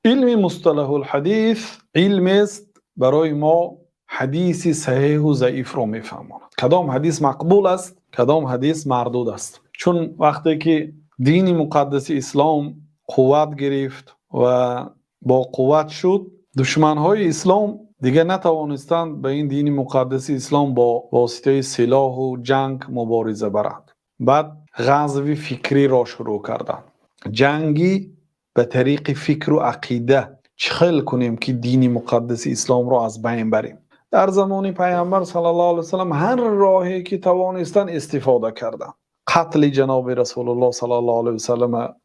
علم مصطلح الحدیث علم است برای ما حدیث صحیح و ضعیف را میفهماند. کدام حدیث مقبول است، کدام حدیث مردود است. چون وقتی که دین مقدس اسلام قوت گرفت و با قوت شد، دشمنهای اسلام دیگه نتوانستند به این دین مقدس اسلام با واسطه سلاح و جنگ مبارزه برند. بعد غزو فکری را شروع کردند. جنگی به طریق فکر و عقیده چخل کنیم که دین مقدس اسلام را از بین بریم. در زمان پیامبر صلی الله علیه وسلم هر راهی که توانستند استفاده کردند. قتل جناب رسول الله صلی الله علیه وسلم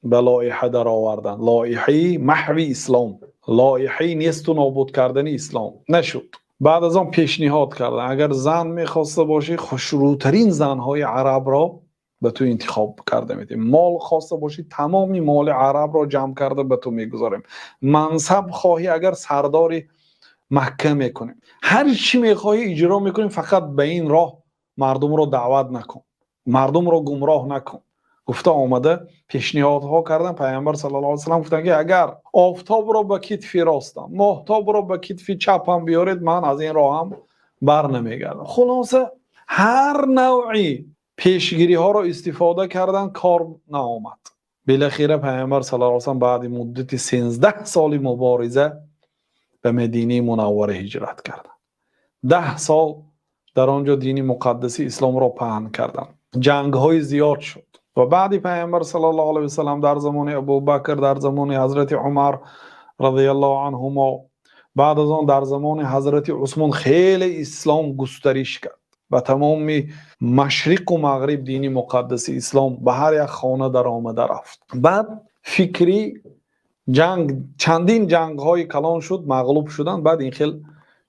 به لایحه در آوردند. لایحه محو اسلام، لایحه نیست و نابود کردن اسلام نشد. بعد از آن پیشنهاد کردند اگر زن میخواسته باشی خوشروترین زنهای عرب را به تو انتخاب کرده میدیم، مال خواسته باشی تمامی مال عرب را جمع کرده به تو میگذاریم، منصب خواهی اگر سردار مکه میکنیم، هر چی میخواهی اجرا میکنیم، فقط به این راه مردم را دعوت نکن، مردم را گمراه نکن. گفته آمده پیشنهادها کردن. پیامبر صلی الله علیه و سلم گفتن که اگر آفتاب را به کتف راستم، ماهتاب را به کتف چپم بیارید، من از این راه هم بر نمیگردم. خلاصه هر نوعی پیشگیری ها را استفاده کردن، کار نآمد. بالاخره پیامبر صلی الله علیه و سلم بعد مدت 13 سال مبارزه به مدینه منوره هجرت کردند. 10 سال در آنجا دین مقدس اسلام را پهن کردند. جنگ های زیاد شد و بعد پیامبر صلی الله علیه و سلم در زمان ابوبکر، در زمان حضرت عمر رضی الله عنهما، بعد از آن در زمان حضرت عثمان خیلی اسلام گسترش کرد و تمام مشرق و مغرب دین مقدس اسلام به هر یک خانه در آمده رفت. بعد فکری جنگ، چندین جنگ های کلان شد، مغلوب شدن. بعد این خیل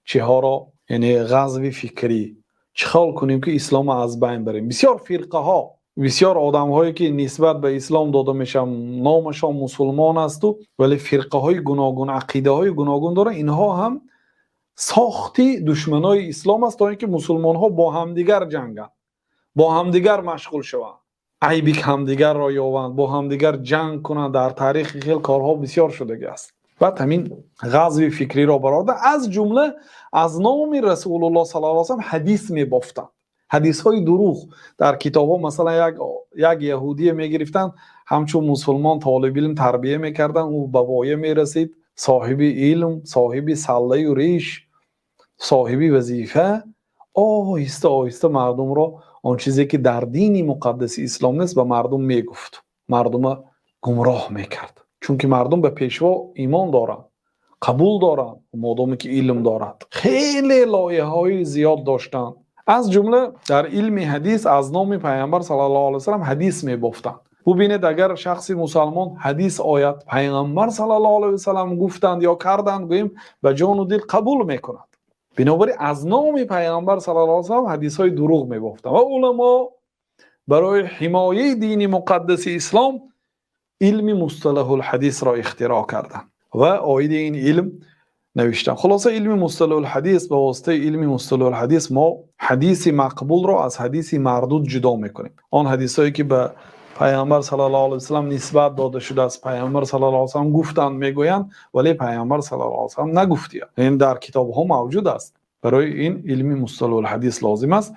چه را، یعنی غزو فکری، چخال کنیم که اسلام از بین بریم. بسیار فرقه ها، بسیار آدم هایی که نسبت به اسلام داده میشن نامشان مسلمان است ولی فرقه های گوناگون، عقیده های گوناگون داره. اینها هم ساختی دشمنای اسلام است تا اینکه مسلمان ها با همدیگر جنگند، با همدیگر مشغول شوند، عیبی همدیگر را یابند، با همدیگر جنگ کنند. در تاریخ خیلی کارها بسیار شده است. بعد همین غزو فکری را براده، از جمله از نام رسول الله صلی الله علیه و سلم حدیث می‌بافتند. حدیث های دروغ در کتاب ها، مثلا یک یهودی میگرفتند همچون مسلمان طالب علم تربیه میکردن، او به وایه میرسید، صاحب علم، صاحب سله و ریش، صاحب وظیفه، آهسته آهسته مردم را آن چیزی که در دین مقدس اسلام نیست به مردم میگفت، مردم گمراه میکرد. چون که مردم به پیشوا ایمان دارند، قبول دارند، مادامی که علم دارند. خیلی لایه های زیاد داشتند. از جمله در علم حدیث از نام پیامبر صلی الله علیه و سلم حدیث میبافتند. ببینید اگر شخص مسلمان حدیث آیت پیامبر صلی الله علیه و سلم گفتند یا کردند، گوییم به جان و دل قبول میکنند. بنابراین از نام پیامبر صلی الله علیه و سلم حدیث های دروغ میبافتند و علما برای حمایه دین مقدس اسلام علم مصطلح الحدیث را اختراع کردند و عاید این علم نوشتن. خلاصه علم مصطلح الحدیث، به واسطه علم مصطلح الحدیث ما حدیث مقبول را از حدیث مردود جدا میکنیم. آن حدیثایی که به پیامبر صلی الله علیه و سلم نسبت داده شده است، پیامبر صلی الله علیه و سلم گفتند میگویند ولی پیامبر صلی الله علیه و سلم نگفتند، این در کتاب ها موجود است. برای این علم مصطلح الحدیث لازم است.